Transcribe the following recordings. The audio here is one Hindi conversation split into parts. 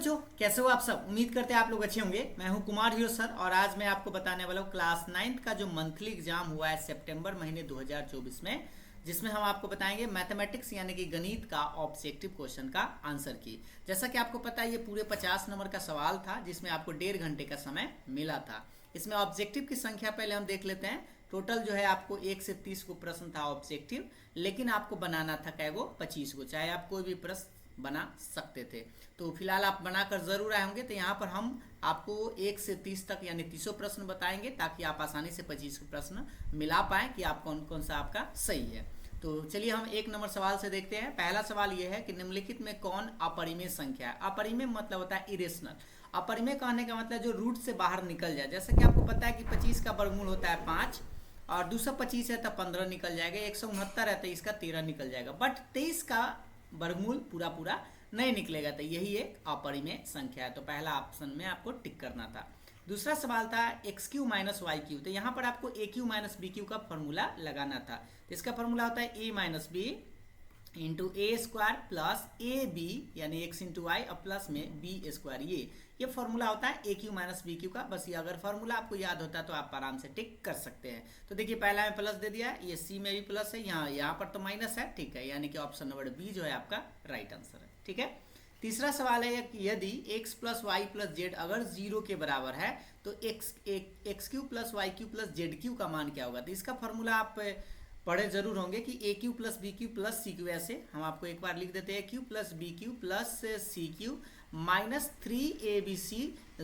बच्चों, कैसे हो आप सब। उम्मीद करते हैं आप लोग अच्छे होंगे। मैं हूं कुमार हीरो सर और आज मैं आपको बताने वाला हूं क्लास 9th का जो मंथली एग्जाम हुआ है सितंबर महीने 2024 में, जिसमें हम आपको बताएंगे मैथमेटिक्स यानी कि गणित का ऑब्जेक्टिव क्वेश्चन का आंसर की। जैसा कि आपको पता है ये पूरे 50 नंबर का सवाल था जिसमें आपको 1.5 घंटे का समय मिला था। इसमें ऑब्जेक्टिव की संख्या पहले हम देख लेते हैं। टोटल जो है आपको 1 से 30 को प्रश्न था ऑब्जेक्टिव, लेकिन आपको बनाना था कै गो 25 को, चाहे आप कोई भी प्रश्न बना सकते थे। तो फिलहाल आप बनाकर जरूर आए होंगे। तो यहाँ पर हम आपको 1 से 30 तक यानी 30 प्रश्न बताएंगे ताकि आप आसानी से 25 प्रश्न मिला पाएँ कि आप कौन कौन सा आपका सही है। तो चलिए हम 1 नंबर सवाल से देखते हैं। पहला सवाल यह है कि निम्नलिखित में कौन अपरिमेय संख्या है। अपरिमेय मतलब होता है इरेशनल। अपरिमेय कहने का मतलब जो रूट से बाहर निकल जाए। जैसा कि आपको पता है कि 25 का वर्गमूल होता है 5 और 225 है तो 15 निकल जाएगा, 169 है तो इसका 13 निकल जाएगा, बट 23 का वर्गमूल पूरा पूरा नहीं निकलेगा। तो यही एक अपरिमेय संख्या है। तो पहला ऑप्शन में आपको टिक करना था। दूसरा सवाल था x cube minus y cube. तो यहाँ पर आपको a cube minus b cube का फॉर्मूला लगाना था। तो इसका फॉर्मूला होता है a minus B into a square plus a b यानी एक्स इंटू वाई और प्लस में बी स्क्वायर। ये फॉर्मूला होता है a cube minus b cube का। बस ये अगर फॉर्मूला आपको याद होता है तो आप आराम से टिक कर सकते हैं। तो देखिए पहला में प्लस दे दिया है, ये सी में भी प्लस है, यहाँ पर तो माइनस है, ठीक है, यानी कि ऑप्शन नंबर बी जो है आपका राइट आंसर है। ठीक है। तीसरा सवाल है कि यदि x plus y plus z अगर 0 के बराबर है तो x cube plus y cube plus z cube का मान क्या होगा। तो इसका फॉर्मूला आप पढ़े जरूर होंगे कि a cube plus b cube plus c cube. ऐसे हम आपको एक बार लिख देते हैं, a cube plus b cube plus c cube minus 3abc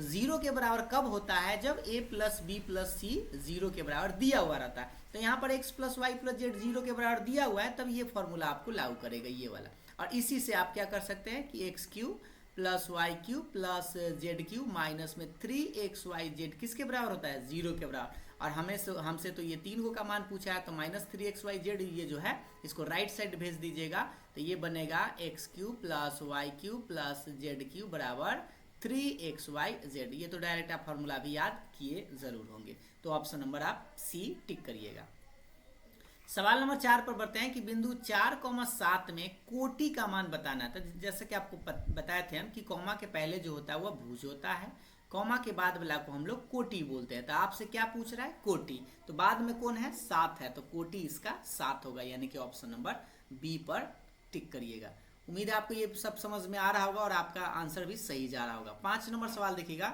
0 के बराबर कब होता है, जब a plus B plus c 0 के बराबर दिया हुआ रहता है। तो यहाँ पर x plus y plus z 0 के बराबर दिया हुआ है, तब ये फॉर्मूला आपको लागू करेगा ये वाला। और इसी से आप क्या कर सकते हैं कि x cube plus y cube plus z cube minus में 3xyz किसके बराबर होता है, 0 के बराबर। और हमसे तो ये 3 को का मान पूछा है, तो माइनस 3xyz ये जो है इसको राइट साइड भेज दीजिएगा। तो ये बनेगा x cube plus y cube plus z cube बराबर 3xyz। ये तो डायरेक्ट आप फॉर्मूला भी याद किए जरूर होंगे। तो ऑप्शन नंबर आप सी टिक करिएगा। सवाल नंबर 4 पर बढ़ते हैं कि बिंदु 4,7 में कोटि का मान बताना है। तो जैसे कि आपको बताए थे हम कि कॉमा के पहले जो होता है वह भुज होता है, कॉमा के बाद वाला को हम लोग कोटि बोलते हैं। तो आपसे क्या पूछ रहा है, कोटि। तो बाद में कौन है, 7 है, तो कोटि इसका 7 होगा, यानी कि ऑप्शन नंबर बी पर टिक करिएगा। उम्मीद है आपको ये सब समझ में आ रहा होगा और आपका आंसर भी सही जा रहा होगा। 5 नंबर सवाल देखिएगा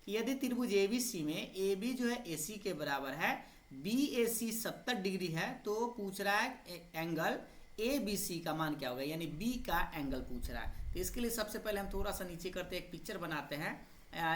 कि यदि त्रिभुज एबीसी में ए बी जो है एसी के बराबर है, बी ए सी 70 डिग्री है, तो पूछ रहा है एंगल ए बी सी का मान क्या होगा, यानी बी का एंगल पूछ रहा है। तो इसके लिए सबसे पहले हम थोड़ा सा नीचे करते हैं, एक पिक्चर बनाते हैं,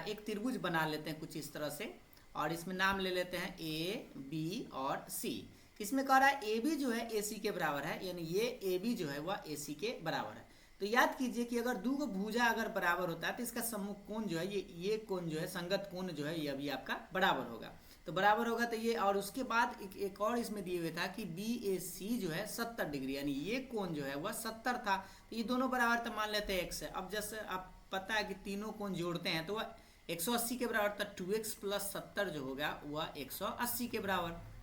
एक त्रिभुज बना लेते हैं कुछ इस तरह से, और इसमें नाम ले लेते हैं ए बी और सी। इसमें कह रहा है ए बी जो है ए सी के बराबर है, यानी ये ए बी जो है वह ए सी के बराबर है। तो याद कीजिए कि अगर दो को भुजा अगर बराबर होता है तो इसका सम्मुख कोण जो है ये कोण जो है संगत कोण जो है ये अभी आपका बराबर होगा। तो बराबर होगा तो ये, और उसके बाद एक और इसमें दिए हुए था कि बी ए सी जो है 70 डिग्री, यानी ये कोण जो है वह 70 था। तो ये दोनों बराबर तो मान लेते हैं एक्स है। अब जैसे आप पता है कि तीनों कोण जोड़ते हैं तो वह 180 के बराबर, तो 2x प्लस 70 जो होगा वह 180 के बराबर।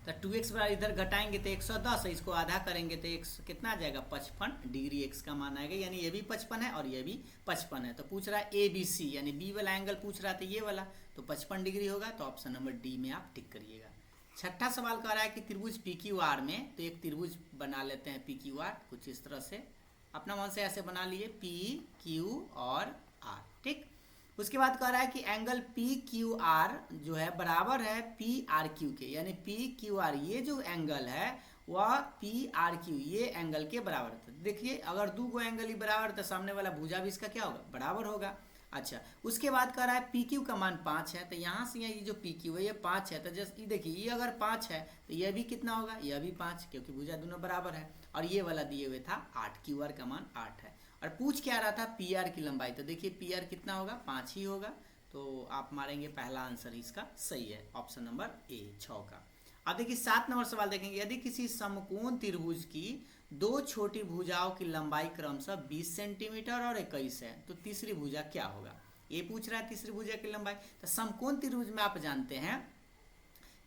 तो 2x बराबर इधर घटाएंगे तो 110 है, इसको आधा करेंगे तो x कितना आ जाएगा, 55 डिग्री x का मान आएगा, यानी ये भी 55 है और ये भी 55 है। तो पूछ रहा है ए बी सी, यानी बी वाला एंगल पूछ रहा था ये वाला, तो 55 डिग्री होगा। तो ऑप्शन नंबर डी में आप टिक करिएगा। छठा सवाल कह रहा है कि त्रिभुज पी क्यू आर में, तो एक त्रिभुज बना लेते हैं पी क्यू आर कुछ इस तरह से, अपना मन से ऐसे बना लिए पी क्यू और आर, ठीक। उसके बाद कह रहा है कि एंगल पी क्यू आर जो है बराबर है पी आर क्यू के, यानी पी क्यू आर ये जो एंगल है वह पी आर क्यू ये एंगल के बराबर है। देखिए अगर दो को एंगल ही बराबर तो सामने वाला भुजा भी इसका क्या होगा, बराबर होगा। अच्छा, उसके बाद कह रहा है पी क्यू का मान 5 है, तो यहाँ से ये जो पी क्यू है ये 5 है, तो जैसे देखिए ये अगर 5 है तो यह भी कितना होगा, यह भी 5, क्योंकि भुजा दोनों बराबर है। और ये वाला दिए हुए था 8, क्यू आर का मान 8 है। और पूछ क्या रहा था पी आर की लंबाई, तो देखिए पी आर कितना होगा, 5 ही होगा। तो आप मारेंगे पहला आंसर इसका सही है, ऑप्शन नंबर ए 6 का। अब देखिए 7 नंबर सवाल देखेंगे, यदि किसी समकोण त्रिभुज की दो छोटी भुजाओं की लंबाई क्रमशः 20 सेंटीमीटर और 21 है, तो तीसरी भुजा क्या होगा। ये पूछ रहा है तीसरी भुजा की लंबाई। तो समकोण त्रिभुज में आप जानते हैं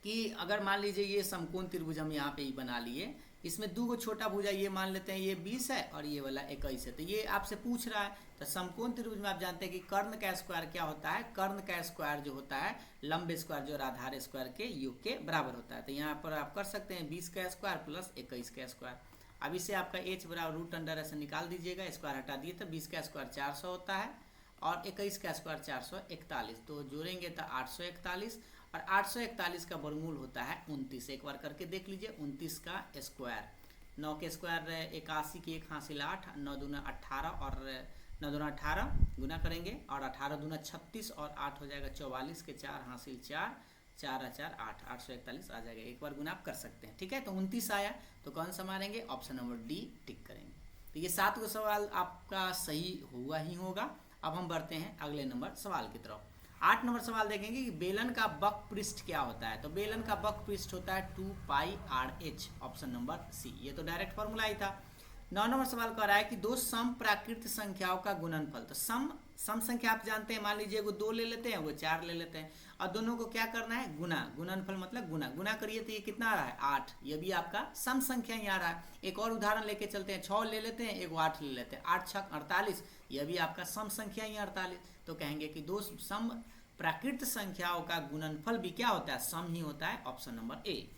कि अगर मान लीजिए ये समकोण त्रिभुज हम यहाँ पे ही बना लिए, इसमें दो गो छोटा भुजा, ये मान लेते हैं ये 20 है और ये वाला 21 है। तो ये आपसे पूछ रहा है, तो समकोण त्रिभुज में आप जानते हैं कि कर्ण का स्क्वायर क्या होता है, कर्ण का स्क्वायर जो होता है लंब स्क्वायर जो आधार स्क्वायर के योग के बराबर होता है। तो यहाँ पर आप कर सकते हैं 20 का स्क्वायर प्लस 21 का स्क्वायर। अब इसे आपका h बराबर रूट अंडर ऐसे निकाल दीजिएगा, स्क्वायर हटा दिए तो 20 का स्क्वायर 400 होता है और 21 का स्क्वायर 441, तो जोड़ेंगे तो 841 और 841 का वर्गमूल होता है 29। एक बार करके देख लीजिए, 29 का स्क्वायर, 9 के स्क्वायर 81 की 1 हासिल 8, 9 दूना 18 और 9 दूना 18 गुना करेंगे और 18 दूना 36 और 8 हो जाएगा 44 के 4 हासिल 4, 4 4 8, 841 आ जाएगा। एक बार गुना आप कर सकते हैं, ठीक है। तो 29 आया, तो कौन सा मारेंगे, ऑप्शन नंबर डी टिक करेंगे। तो ये 7 गो सवाल आपका सही हुआ ही होगा। अब हम बढ़ते हैं अगले नंबर सवाल की तरफ। 8 नंबर सवाल देखेंगे कि बेलन का बक पृष्ठ क्या होता है। तो बेलन का बक पृष्ठ होता है 2πRH, ऑप्शन नंबर सी। ये तो डायरेक्ट फॉर्मूला ही था। 9 नंबर सवाल कह रहा है कि दो सम प्राकृत संख्याओं का गुणनफल। तो सम संख्या आप जानते हैं, मान लीजिए वो 2 ले लेते हैं, वो 4 ले लेते हैं और दोनों को क्या करना है, गुना। गुणनफल मतलब गुना, गुना करिए तो ये कितना आ रहा है 8। ये भी आपका सम संख्या ही आ रहा है। एक और उदाहरण लेके चलते हैं, 6 ले लेते हैं, एक 8 ले लेते हैं, 8 6 48, यह भी आपका सम संख्या ही 48। तो कहेंगे कि दो सम प्राकृत संख्याओं का गुणनफल भी क्या होता है, सम ही होता है, ऑप्शन नंबर ए।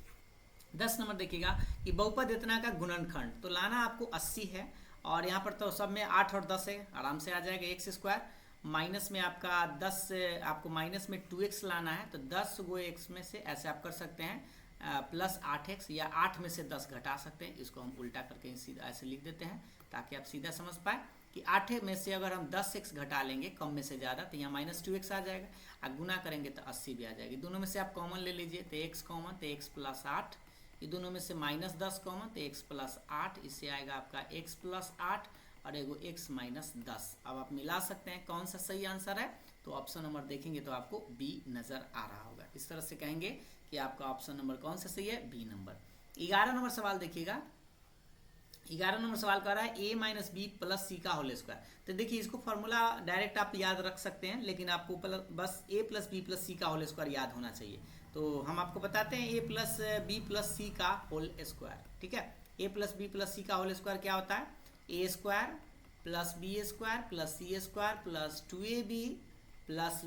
10 नंबर देखिएगा कि बहुपद इतना का गुणनखंड। तो लाना आपको 80 है और यहाँ पर तो सब में 8 और 10 है, आराम से आ जाएगा x स्क्वायर। माइनस में आपका 10 आपको माइनस में 2x लाना है, तो 10 गो x में से ऐसे आप कर सकते हैं प्लस 8x, या 8 में से 10 घटा सकते हैं। इसको हम उल्टा करके सीधा ऐसे लिख देते हैं ताकि आप सीधा समझ पाए कि 8 में से अगर हम 10x घटा लेंगे कम में से ज़्यादा, तो यहाँ -2x आ जाएगा और गुना करेंगे तो 80 भी आ जाएगी। दोनों में से आप कॉमन ले लीजिए, तो x कॉमन, तो x प्लस 8, ये दोनों में से -10 कॉमन, तो x प्लस 8, इससे आएगा आपका x प्लस 8 और एगो x माइनस 10। अब आप मिला सकते हैं कौन सा सही आंसर है, तो ऑप्शन नंबर देखेंगे तो आपको बी नज़र आ रहा होगा। इस तरह से कहेंगे कि आपका ऑप्शन नंबर कौन सा सही है, बी नंबर। 11 नंबर सवाल देखिएगा। 11 नंबर सवाल कर रहा है a minus B plus C का होल स्क्वायर। तो देखिए इसको फॉर्मूला डायरेक्ट आप याद रख सकते हैं, लेकिन आपको बस a plus B plus C का होल स्क्वायर याद होना चाहिए। तो हम आपको बताते हैं a plus B plus C का होल स्क्वायर, ठीक है। a plus B plus C का होल स्क्वायर क्या होता है, a square plus B square plus C square plus 2ab plus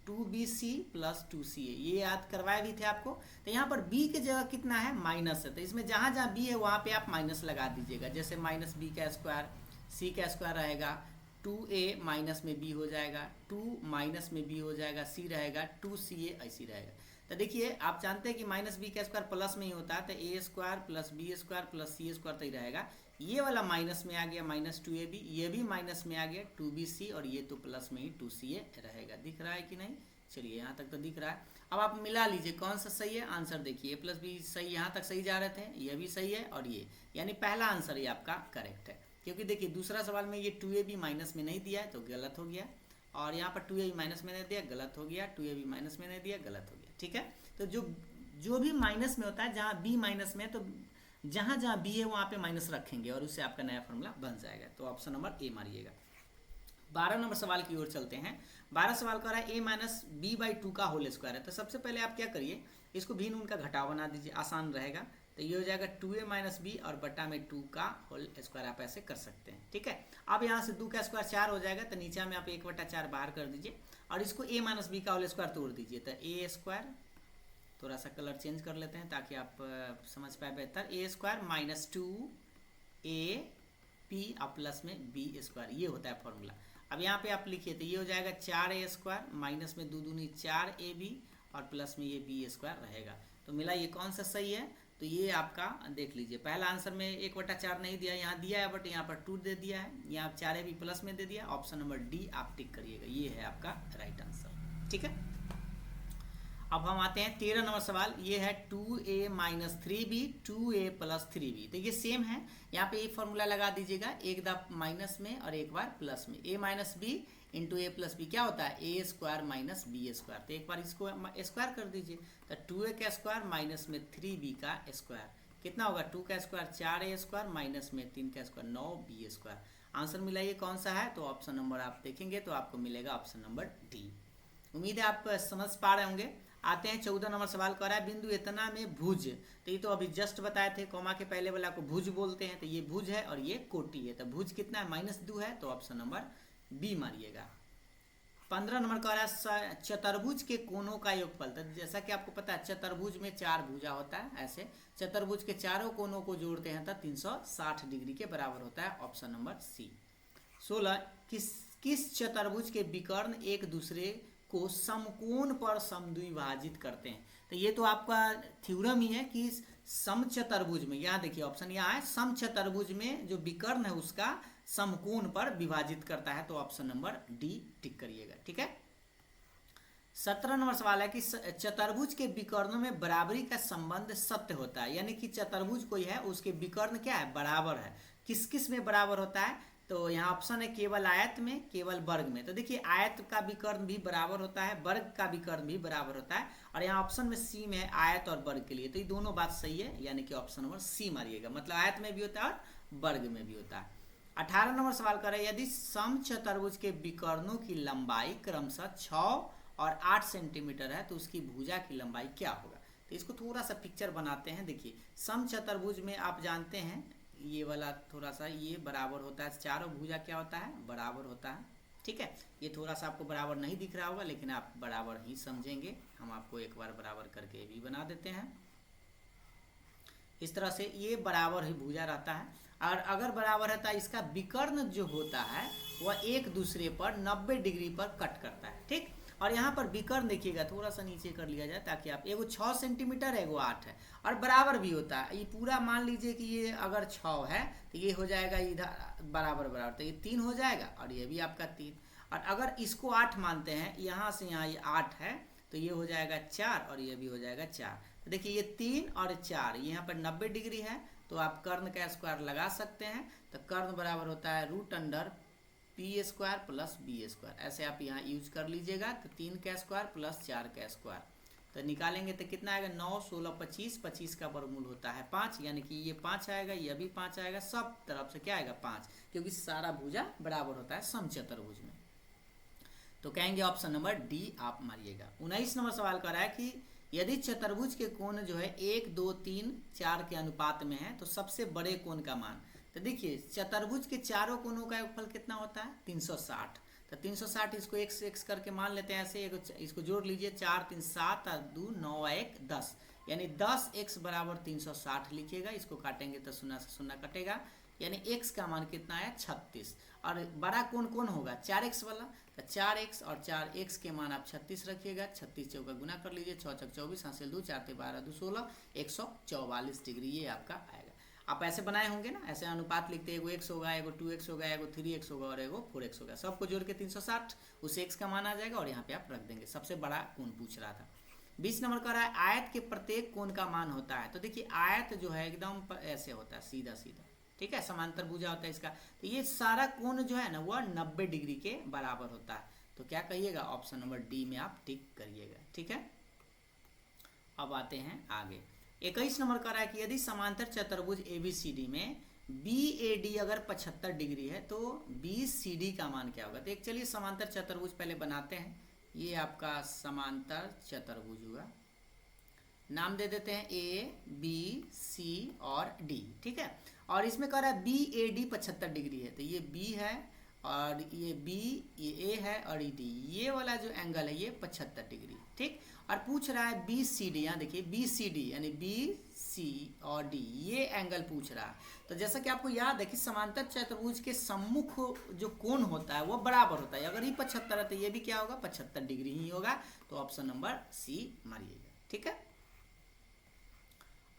2bc plus 2ca। ये याद करवाए भी थे आपको। तो यहाँ पर b के जगह कितना है, माइनस है, तो इसमें जहाँ जहाँ b है वहाँ पे आप माइनस लगा दीजिएगा। जैसे माइनस बी का स्क्वायर, c का स्क्वायर रहेगा, 2a माइनस में b हो जाएगा, 2 माइनस में b हो जाएगा, c रहेगा, 2ca ऐसी रहेगा। तो देखिए आप जानते हैं कि माइनस बी का स्क्वायर प्लस में ही होता है, तो a square plus B square plus C square तो ही रहेगा। ये वाला माइनस में आ गया -2ab, ये भी माइनस में आ गया 2bc और ये तो प्लस में ही 2ca रहेगा। दिख रहा है कि नहीं, चलिए यहाँ तक तो दिख रहा है। अब आप मिला लीजिए कौन सा सही है, आंसर देखिए a प्लस बी सही, यहाँ तक सही जा रहे थे, ये भी सही है और ये, यानी पहला आंसर ये आपका करेक्ट है। क्योंकि देखिए दूसरा सवाल में ये 2ab माइनस में नहीं दिया है तो गलत हो गया, और यहाँ पर 2ab माइनस में नहीं दिया, गलत हो गया, 2ab माइनस में नहीं दिया, गलत हो गया, ठीक है। तो जो भी माइनस में होता है, जहाँ b माइनस में है तो जहाँ जहाँ b है वहाँ पे माइनस रखेंगे और उससे आपका नया फॉर्मूला बन जाएगा। तो ऑप्शन नंबर ए मारिएगा। 12 नंबर सवाल की ओर चलते हैं। 12 सवाल कर रहा है a माइनस बी बाई 2 का होल स्क्वायर है। तो सबसे पहले आप क्या करिए, इसको भी नून का घटाव बना दीजिए, आसान रहेगा। तो ये हो जाएगा 2a माइनस बी और बटा में 2 का होल स्क्वायर, आप ऐसे कर सकते हैं, ठीक है। अब यहाँ से 2 का स्क्वायर 4 हो जाएगा, तो नीचे में आप 1/4 बाहर कर दीजिए और इसको a माइनस बी का होल स्क्वायर तोड़ दीजिए। तो a स्क्वायर, थोड़ा सा कलर चेंज कर लेते हैं ताकि आप समझ पाए बेहतर, a स्क्वायर माइनस 2ab और प्लस में b स्क्वायर, ये होता है फॉर्मूला। अब यहाँ पे आप लिखिए तो ये हो जाएगा 4a स्क्वायर माइनस में 2 दूनी 4ab और प्लस में ये b स्क्वायर रहेगा। तो मिला ये कौन सा सही है, तो ये आपका देख लीजिए, पहला आंसर में 1/4 नहीं दिया, यहाँ दिया है बट यहाँ पर 2 दे दिया है, यहाँ 4ab प्लस में दे दिया। ऑप्शन नंबर डी आप टिक करिएगा, ये है आपका राइट आंसर, ठीक है। अब हम आते हैं 13 नंबर सवाल। ये है 2a minus 3b 2a plus 3b। तो ये सेम है, यहाँ पे एक फॉर्मूला लगा दीजिएगा, एक बार माइनस में और एक बार प्लस में। a minus B into A plus B क्या होता है, a square minus B square. तो एक बार इसको स्क्वायर कर दीजिए, तो 2a का स्क्वायर माइनस में 3b का स्क्वायर कितना होगा, 2 का स्क्वायर 4a स्क्वायर माइनस में 3 का स्क्वायर 9b स्क्वायर। आंसर मिला ये कौन सा है, तो ऑप्शन नंबर आप देखेंगे तो आपको मिलेगा ऑप्शन नंबर डी। उम्मीद है आप समझ पा रहे होंगे। आते हैं 14 नंबर सवाल कर रहा है बिंदु इतना में भुज, तो ये तो अभी जस्ट बताए थे, कॉमा के पहले वाला को भुज बोलते हैं, तो ये भुज है और ये कोटि है, तो भुज कितना है -2 है, तो ऑप्शन नंबर बी मारिएगा। 15 नंबर का रहा है चतुर्भुज के कोनों का योगफल, तो जैसा कि आपको पता है चतुर्भुज में 4 भुजा होता है, ऐसे चतुर्भुज के चारों कोनों को जोड़ते हैं तो 360 डिग्री के बराबर होता है, ऑप्शन नंबर सी। 16 किस चतुर्भुज के विकर्ण एक दूसरे को समकोण पर समद्विभाजित करते हैं, तो ये तो आपका थ्योरम ही है कि समचतुर्भुज में, यहाँ देखिए ऑप्शन यहाँ है, समचतुर्भुज में जो विकर्ण है उसका समकोण पर विभाजित करता है, तो ऑप्शन नंबर डी टिक करिएगा, ठीक है। 17 नंबर सवाल है कि चतुर्भुज के विकर्णों में बराबरी का संबंध सत्य होता है, यानी कि चतुर्भुज कोई है उसके विकर्ण क्या है, बराबर है, किस किस में बराबर होता है, तो यहाँ ऑप्शन है केवल आयत में, केवल वर्ग में, तो देखिए आयत का विकर्ण भी बराबर होता है, वर्ग का विकर्ण भी बराबर होता है, और यहाँ ऑप्शन में सी में है आयत और वर्ग के लिए, तो ये दोनों बात सही है, यानी कि ऑप्शन नंबर सी मारिएगा, मतलब आयत में भी होता है और वर्ग में भी होता है। 18 नंबर सवाल करें यदि समचतुर्भुज के विकर्णों की लंबाई क्रमशः 6 और 8 सेंटीमीटर है तो उसकी भुजा की लंबाई क्या होगा, तो इसको थोड़ा सा पिक्चर बनाते हैं। देखिए समचतुर्भुज में आप जानते हैं ये वाला थोड़ा सा ये बराबर होता है, चारों भुजा क्या होता है, बराबर होता है, ठीक है। ये थोड़ा सा आपको बराबर नहीं दिख रहा होगा लेकिन आप बराबर ही समझेंगे, हम आपको एक बार बराबर करके भी बना देते हैं। इस तरह से ये बराबर ही भुजा रहता है, और अगर बराबर रहता है इसका विकर्ण जो होता है वह एक दूसरे पर 90 डिग्री पर कट करता है, ठीक। और यहाँ पर विकर्ण देखिएगा थोड़ा सा नीचे कर लिया जाए ताकि आप, एगो 6 सेंटीमीटर है, एगो 8 है, और बराबर भी होता है, ये पूरा मान लीजिए कि ये अगर 6 है तो ये हो जाएगा इधर बराबर बराबर, तो ये 3 हो जाएगा, और ये भी आपका 3, और अगर इसको 8 मानते हैं, यहाँ से यहाँ ये 8 है तो ये हो जाएगा 4 और ये भी हो जाएगा 4, तो देखिए ये 3 और 4 यहाँ पर 90 डिग्री है, तो आप कर्ण का स्क्वायर लगा सकते हैं, तो कर्ण बराबर होता है √under P square plus B square, ऐसे आप यहाँ यूज कर लीजिएगा, तो 3 का स्क्वायर प्लस 4 का स्क्वायर, तो निकालेंगे तो कितना आएगा 9 16 25, 25 का वर्गमूल होता है 5, यानी कि ये 5 आएगा, ये भी 5 आएगा, सब तरफ से क्या आएगा 5, क्योंकि सारा भुजा बराबर होता है समचतुर्भुज में, तो कहेंगे ऑप्शन नंबर डी आप मारिएगा। 19 नंबर सवाल कर रहा है कि यदि चतुर्भुज के कोण जो है 1 2 3 4 के अनुपात में है तो सबसे बड़े कोण का मान, तो देखिए चतुर्भुज के चारों कोणों का योगफल कितना होता है 360, तो 360 इसको x करके मान लेते हैं, ऐसे इसको जोड़ लीजिए, 4 3 7 और 2 9 1 10, यानी 10x बराबर 360 लिखिएगा, इसको काटेंगे तो 0 से 0 कटेगा, यानी x का मान कितना है 36, और बड़ा कोण कौन होगा 4x वाला, तो 4x और 4x के मान आप 36 रखिएगा, 36 चौका गुना कर लीजिए, 6 छक 24 हासिल 2 4 12 2 16 144 डिग्री ये आपका आएगा। आप ऐसे बनाए होंगे ना, ऐसे अनुपात लिखते हैं, एगो x होगा, एगो 2x होगा, एगो 3x होगा और एगो 4x होगा, सबको जोड़ के 360, उस x का मान आ जाएगा और यहाँ पे आप रख देंगे, सबसे बड़ा कोण पूछ रहा था। 20 नंबर का रहा है आयत के प्रत्येक कोण का मान होता है, तो देखिए आयत जो है एकदम ऐसे होता है सीधा सीधा, ठीक है, समांतर भुजा होता है इसका, तो ये सारा कोण जो है ना वह 90 डिग्री के बराबर होता है, तो क्या कहिएगा ऑप्शन नंबर डी में आप टिक करिएगा, ठीक है। अब आते हैं आगे। 21 नंबर का रहा है कि यदि समांतर चतुर्भुज ABCD में BAD अगर 75 डिग्री है तो BCD का मान क्या होगा, तो एक चलिए समांतर चतुर्भुज पहले बनाते हैं, ये आपका समांतर चतुर्भुज हुआ, नाम दे देते हैं A B C और D, ठीक है, और इसमें कह रहा है BAD 75 डिग्री है, तो ये B है और ये B, ये A है और ये D, ये वाला जो एंगल है ये 75 डिग्री, ठीक, और पूछ रहा है BCD, यहाँ देखिए BCD यानी BC और D ये एंगल पूछ रहा है, तो जैसा कि आपको याद है कि समांतर चतुर्भुज के सम्मुख जो कोण होता है वो बराबर होता है, अगर ये 75 है तो ये भी क्या होगा 75 डिग्री ही होगा, तो ऑप्शन नंबर सी मारिएगा, ठीक है।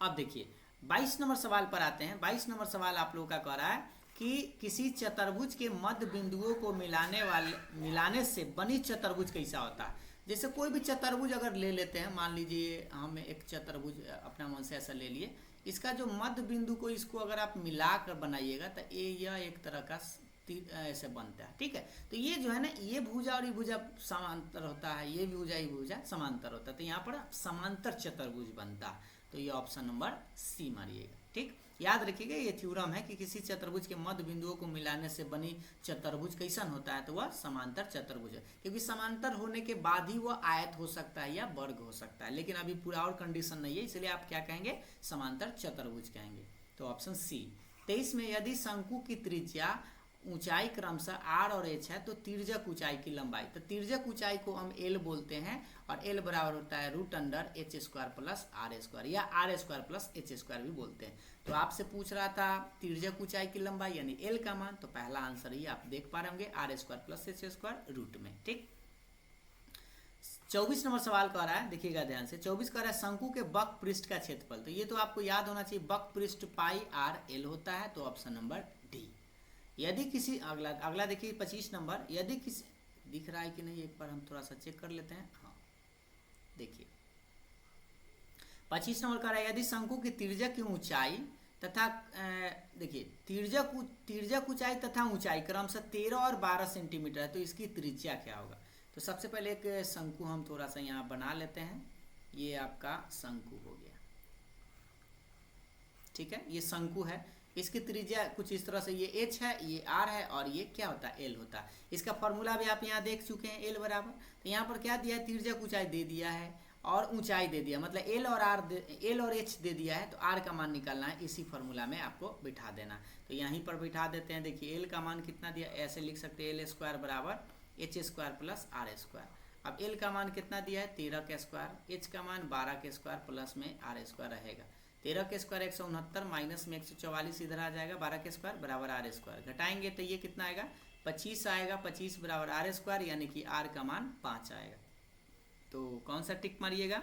अब देखिए 22 नंबर सवाल पर आते हैं। 22 नंबर सवाल आप लोगों का कह रहा है कि किसी चतुर्भुज के मध्य बिंदुओं को मिलाने से बनी चतुर्भुज कैसा होता है, जैसे कोई भी चतुर्भुज अगर ले लेते हैं, मान लीजिए हम एक चतुर्भुज अपना मन से ऐसा ले लिए, इसका जो मध्य बिंदु को इसको अगर आप मिलाकर बनाइएगा तो यह एक तरह का ऐसे बनता है, ठीक है, तो ये जो है ना ये भुजा और ये भुजा समांतर होता है, ये भुजा ये भुजा समांतर होता है, तो यहाँ पर समांतर चतुर्भुज बनता है, तो ये ऑप्शन नंबर सी मारिएगा, ठीक। याद रखिएगा ये थ्योरम है कि किसी चतुर्भुज के मध्य बिंदुओं को मिलाने से बनी चतुर्भुज कैसन होता है, तो वह समांतर चतुर्भुज है, क्योंकि समांतर होने के बाद ही वह आयत हो सकता है या वर्ग हो सकता है, लेकिन अभी पूरा और कंडीशन नहीं है, इसलिए आप क्या कहेंगे, समांतर चतुर्भुज कहेंगे। तो ऑप्शन सी। 23 में यदि शंकु की त्रिज्या ऊंचाई क्रमशः r और h है तो तिर्यक ऊंचाई की लंबाई, तो तिर्यक ऊंचाई को हम l बोलते हैं और l बराबर होता है √h² प्लस r² या r² प्लस h² भी बोलते हैं। तो आपसे पूछ रहा था तिर्यक ऊंचाई की लंबाई यानी l का मान, तो पहला आंसर ही आप देख पा रहे होंगे r² प्लस h² रूट में। ठीक, 24 नंबर सवाल कह रहा है, देखिएगा ध्यान से। 24 कह रहा है शंकु के वक्र पृष्ठ का क्षेत्रफल, तो ये तो आपको याद होना चाहिए, वक्र पृष्ठ पाई r l होता है, तो ऑप्शन नंबर डी। यदि किसी अगला देखिए 25 नंबर, यदि किसी दिख रहा है कि नहीं एक बार हम थोड़ा सा चेक कर लेते हैं। हाँ देखिए 25 नंबर कह रहा है यदि शंकु की तिर्यक की ऊंचाई तथा देखिए तिर्यक ऊंचाई तथा ऊंचाई क्रमशः 13 और 12 सेंटीमीटर है तो इसकी त्रिज्या क्या होगा। तो सबसे पहले एक शंकु हम थोड़ा सा यहाँ बना लेते हैं, ये आपका शंकु हो गया, ठीक है, ये शंकु है, इसकी त्रिज्या कुछ इस तरह से, ये h है, ये r है और ये क्या होता है l होता है। इसका फॉर्मूला भी आप यहाँ देख चुके हैं, l बराबर, तो यहाँ पर क्या दिया है, तिर्यक ऊंचाई दे दिया है और ऊंचाई दे दिया, मतलब l और h दे दिया है, तो r का मान निकालना है, इसी फॉर्मूला में आपको बिठा देना। तो यहीं पर बिठा देते हैं, देखिए l का मान कितना दिया, ऐसे लिख सकते हैं l² बराबर h² प्लस r²। अब l का मान कितना दिया है 13 का स्क्वायर, h का मान 12 का स्क्वायर प्लस में r² रहेगा, 13 के स्क्वायर 169 माइनस में 144 इधर आ जाएगा, 12 के स्क्वायर बराबर r², घटाएंगे तो ये कितना आएगा 25 आएगा, 25 बराबर r², यानी कि r का मान 5 आएगा। तो कौन सा टिक मारिएगा,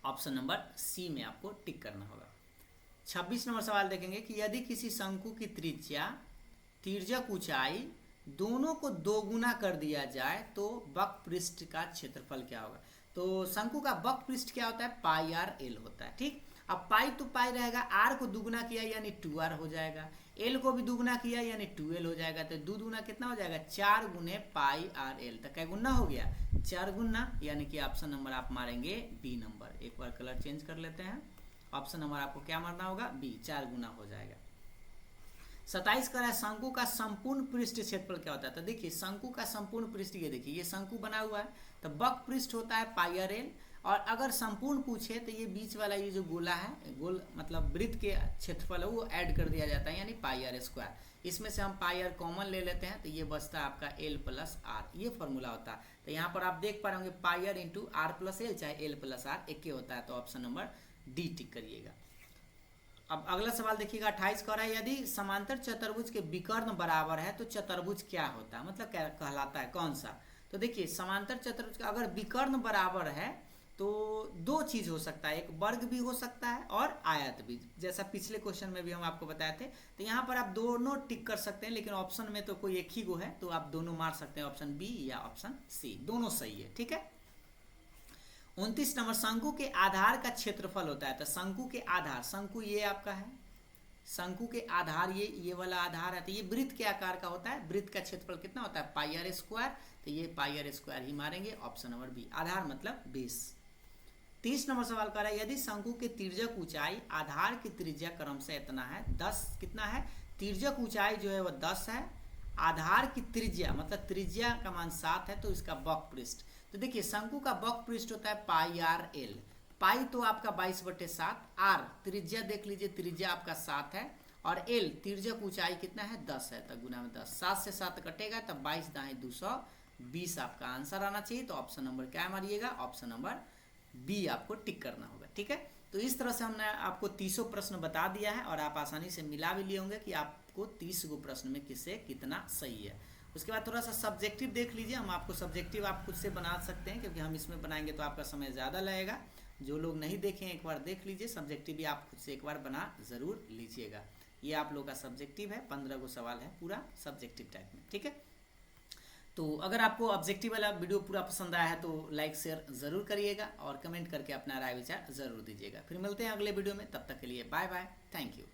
ऑप्शन नंबर सी में आपको टिक करना होगा। 26 नंबर सवाल देखेंगे कि यदि किसी शंकु की त्रिज्या तिर्यक ऊंचाई दोनों को 2 गुना कर दिया जाए तो वक्र पृष्ठ का क्षेत्रफल क्या होगा। तो शंकु का वक्र पृष्ठ क्या होता है, पाई r l होता है। ठीक, अब पाई तो पाई रहेगा, r को दुगुना किया यानी 2r हो जाएगा, l को भी दुगुना किया यानी 2l हो जाएगा, तो 2 दूना कितना हो जाएगा 4 गुने पाई r l, तो क्या गुना हो गया 4 गुना, यानी कि ऑप्शन नंबर आप मारेंगे बी नंबर। एक बार कलर चेंज कर लेते हैं, ऑप्शन नंबर आपको क्या मारना होगा बी, 4 गुना हो जाएगा। 27 का है शंकु का संपूर्ण पृष्ठ क्षेत्रफल क्या होता है। तो देखिए शंकु का संपूर्ण पृष्ठ, ये देखिए ये शंकु बना हुआ है, तो वक्र पृष्ठ होता है पाई r l, और अगर संपूर्ण पूछे तो ये बीच वाला ये जो गोला है, गोल मतलब वृत्त के क्षेत्रफल है वो ऐड कर दिया जाता है, यानी पाई r²। इसमें से हम पाई r कॉमन ले लेते हैं तो ये बचता है आपका l प्लस r, ये फॉर्मूला होता है। तो यहाँ पर आप देख पा रहे होंगे पाई r into r plus l, चाहे l प्लस r एक ही होता है, तो ऑप्शन नंबर डी टिक करिएगा। अब अगला सवाल देखिएगा 28 का रहा है यदि समांतर चतुर्भुज के विकर्ण बराबर है तो चतुर्भुज क्या होता है, मतलब क्या कहलाता है, कौन सा। तो देखिए समांतर चतुर्भुज का अगर विकर्ण बराबर है तो 2 चीज हो सकता है, एक वर्ग भी हो सकता है और आयत भी, जैसा पिछले क्वेश्चन में भी हम आपको बताए थे। तो यहाँ पर आप दोनों टिक कर सकते हैं, लेकिन ऑप्शन में तो कोई एक ही गो है, तो आप दोनों मार सकते हैं, ऑप्शन बी या ऑप्शन सी, दोनों सही है। ठीक है, 29 नंबर शंकु के आधार का क्षेत्रफल होता है। तो शंकु के आधार, शंकु ये आपका है, शंकु के आधार ये वाला आधार है, तो ये वृत्त के आकार का होता है, वृत्त का क्षेत्रफल कितना होता है पाई r², तो ये पाई r² ही मारेंगे, ऑप्शन नंबर बी, आधार मतलब बेस। 30 नंबर सवाल कर रहा है यदि शंकु के तिर्यक ऊंचाई आधार की त्रिज्या क्रमशः इतना है 10, कितना है तिर्यक ऊंचाई जो है वह 10 है, आधार की त्रिज्या मतलब त्रिज्या का मान 7 है, तो इसका वक्र पृष्ठ। तो देखिए शंकु का वक्र पृष्ठ होता है पाई r l, पाई तो आपका 22/7, r त्रिज्या देख लीजिए, त्रिज्या आपका 7 है, और l तिर्यक ऊंचाई कितना है 10 है, तो गुना में 10, 7 से 7 कटेगा तब 22 दाएं 220 आपका आंसर आना चाहिए। तो ऑप्शन नंबर क्या मारिएगा, ऑप्शन नंबर बी आपको टिक करना होगा। ठीक है, तो इस तरह से हमने आपको 30 प्रश्न बता दिया है और आप आसानी से मिला भी लिए होंगे कि आपको 30 गो प्रश्न में किससे कितना सही है। उसके बाद थोड़ा सा सब्जेक्टिव देख लीजिए, हम आपको सब्जेक्टिव आप खुद से बना सकते हैं, क्योंकि हम इसमें बनाएंगे तो आपका समय ज़्यादा लगेगा। जो लोग नहीं देखें एक बार देख लीजिए, सब्जेक्टिव भी आप खुद से एक बार बना ज़रूर लीजिएगा। ये आप लोगों का सब्जेक्टिव है, 15 गो सवाल है पूरा सब्जेक्टिव टाइप में। ठीक है, तो अगर आपको ऑब्जेक्टिव वाला वीडियो पूरा पसंद आया है तो लाइक शेयर ज़रूर करिएगा और कमेंट करके अपना राय विचार ज़रूर दीजिएगा। फिर मिलते हैं अगले वीडियो में, तब तक के लिए बाय बाय, थैंक यू।